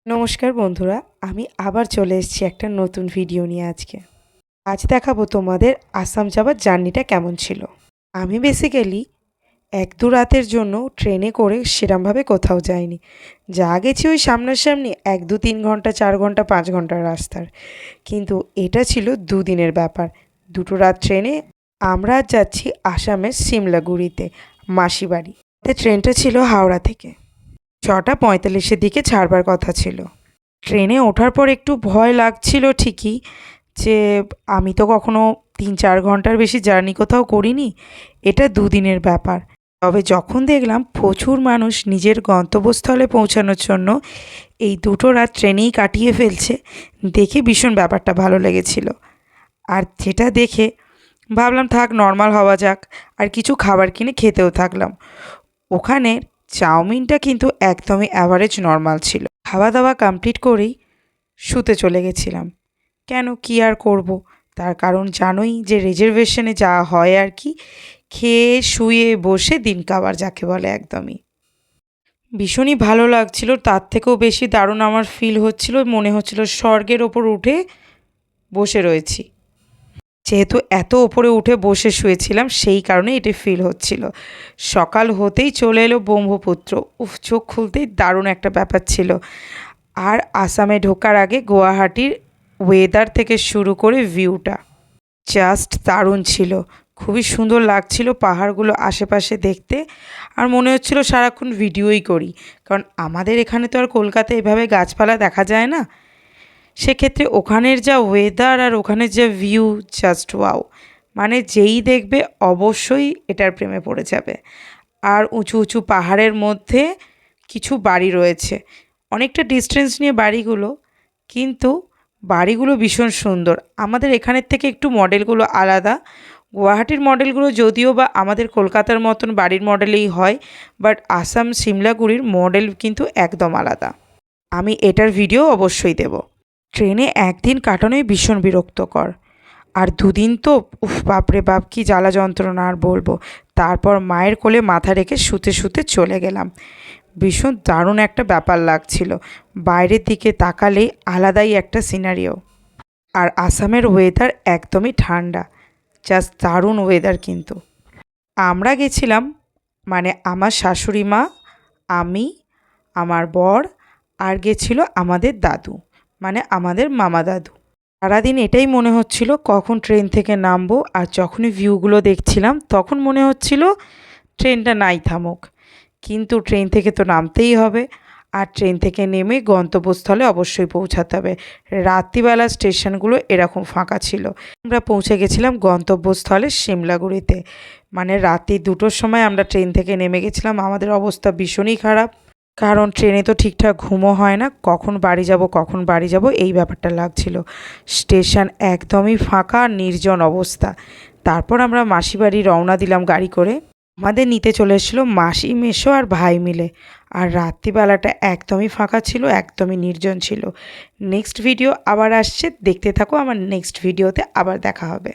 নমস্কার বন্ধুরা, আমি আবার চলে এসেছি একটা নতুন ভিডিও নিয়ে আজকে। আজ দেখাবো তোমাদের আসাম যাওয়ার জার্নিটা কেমন ছিল। আমি বেসিক্যালি ১-২ রাতের জন্য ট্রেনে করে সেরমভাবে কোথাও যাইনি। যা গেছি ওই সামনাসামনি ১-২-৩ ঘন্টা, ৪ ঘন্টা, 5 ঘন্টার রাস্তার। কিন্তু এটা ছিল ২ দিনের ব্যাপার। ২টো রাত ট্রেনে। আমরা আজ যাচ্ছি আসামের সিমলাগুড়িতে, মাসিবাড়ি। ট্রেনটা ছিল হাওড়া থেকে। ৬:৪৫-এর দিকে ছাড়বার কথা ছিল। ট্রেনে ওঠার পর একটু ভয় লাগছিল ঠিকই, যে আমি তো কখনো ৩-৪ ঘন্টার বেশি জার্নি কোথাও করিনি, এটা ২ দিনের ব্যাপার। তবে যখন দেখলাম প্রচুর মানুষ নিজের গন্তব্যস্থলে পৌঁছানোর জন্য এই ২টো রাত ট্রেনেই কাটিয়ে ফেলছে, দেখে ভীষণ ব্যাপারটা ভালো লেগেছিল। আর যেটা দেখে ভাবলাম থাক নর্মাল হওয়া যাক, আর কিছু খাবার কিনে খেতেও থাকলাম। ওখানে চাউমিনটা কিন্তু একদমই অ্যাভারেজ নর্মাল ছিল। খাওয়া দাওয়া কমপ্লিট করেই শুতে চলে গেছিলাম। কেন, কী আর করব, তার কারণ জানোই যে রিজার্ভেশনে যাওয়া হয় আর কি, খেয়ে শুয়ে বসে দিন কাবার যাকে বলে একদমই। ভীষণই ভালো লাগছিল, তার থেকেও বেশি দারুণ আমার ফিল হচ্ছিল, মনে হচ্ছিল স্বর্গের ওপর উঠে বসে রয়েছি। যেহেতু এত ওপরে উঠে বসে শুয়েছিলাম সেই কারণে এটি ফিল হচ্ছিল। সকাল হতেই চলে এলো ব্রহ্মপুত্র। উফ, চোখ খুলতেই দারুণ একটা ব্যাপার ছিল। আর আসামে ঢোকার আগে গুয়াহাটির ওয়েদার থেকে শুরু করে ভিউটা জাস্ট দারুণ ছিল। খুবই সুন্দর লাগছিল পাহাড়গুলো আশেপাশে দেখতে, আর মনে হচ্ছিল সারাক্ষণ ভিডিওই করি, কারণ আমাদের এখানে তো আর কলকাতায় এভাবে গাছপালা দেখা যায় না। সেক্ষেত্রে ওখানের যা ওয়েদার আর ওখানের যা ভিউ, জাস্ট ওয়াও। মানে যেই দেখবে অবশ্যই এটার প্রেমে পড়ে যাবে। আর উঁচু উঁচু পাহাড়ের মধ্যে কিছু বাড়ি রয়েছে, অনেকটা ডিস্টেন্স নিয়ে বাড়িগুলো, কিন্তু বাড়িগুলো ভীষণ সুন্দর। আমাদের এখানের থেকে একটু মডেলগুলো আলাদা। গুয়াহাটির মডেলগুলো যদিও বা আমাদের কলকাতার মতন বাড়ির মডেলেই হয়, বাট আসাম সিমলাগুড়ির মডেল কিন্তু একদম আলাদা। আমি এটার ভিডিও অবশ্যই দেব। ট্রেনে একদিন কাটানোই ভীষণ বিরক্তকর, আর ২ দিন তো উফ বাপরে বাপ, কী জ্বালা যন্ত্রণা আর বলবো। তারপর মায়ের কোলে মাথা রেখে শুতে শুতে চলে গেলাম। ভীষণ দারুণ একটা ব্যাপার লাগছিল। বাইরের দিকে তাকালেই আলাদাই একটা সিনারিও। আর আসামের ওয়েদার একদমই ঠান্ডা, জাস্ট দারুণ ওয়েদার কিন্তু। আমরা গেছিলাম, মানে আমার শাশুড়ি মা, আমি, আমার বর, আর গেছিল আমাদের দাদু, মানে আমাদের মামা দাদু। সারাদিন এটাই মনে হচ্ছিল কখন ট্রেন থেকে নামবো, আর যখনই ভিউগুলো দেখছিলাম তখন মনে হচ্ছিল ট্রেনটা নাই থামুক। কিন্তু ট্রেন থেকে তো নামতেই হবে, আর ট্রেন থেকে নেমে গন্তব্যস্থলে অবশ্যই পৌঁছাতে হবে। রাত্রিবেলা স্টেশনগুলো এরকম ফাঁকা ছিল। আমরা পৌঁছে গেছিলাম গন্তব্যস্থলে সিমলাগুড়িতে, মানে রাত্রি ২টোর সময় আমরা ট্রেন থেকে নেমে গেছিলাম। আমাদের অবস্থা ভীষণই খারাপ, কারণ ট্রেনে তো ঠিকঠাক ঘুমও হয় না, কখন বাড়ি যাব এই ব্যাপারটা লাগছিল। স্টেশন একদমই ফাঁকা, নির্জন অবস্থা। তারপর আমরা মাসিবাড়ি রওনা দিলাম গাড়ি করে। আমাদের নিতে চলে এসেছিলো মাসি, মেসো আর ভাই মিলে। আর রাত্রিবেলাটা একদমই ফাঁকা ছিল, একদমই নির্জন ছিল। নেক্সট ভিডিও আবার আসছে, দেখতে থাকো। আমার নেক্সট ভিডিওতে আবার দেখা হবে।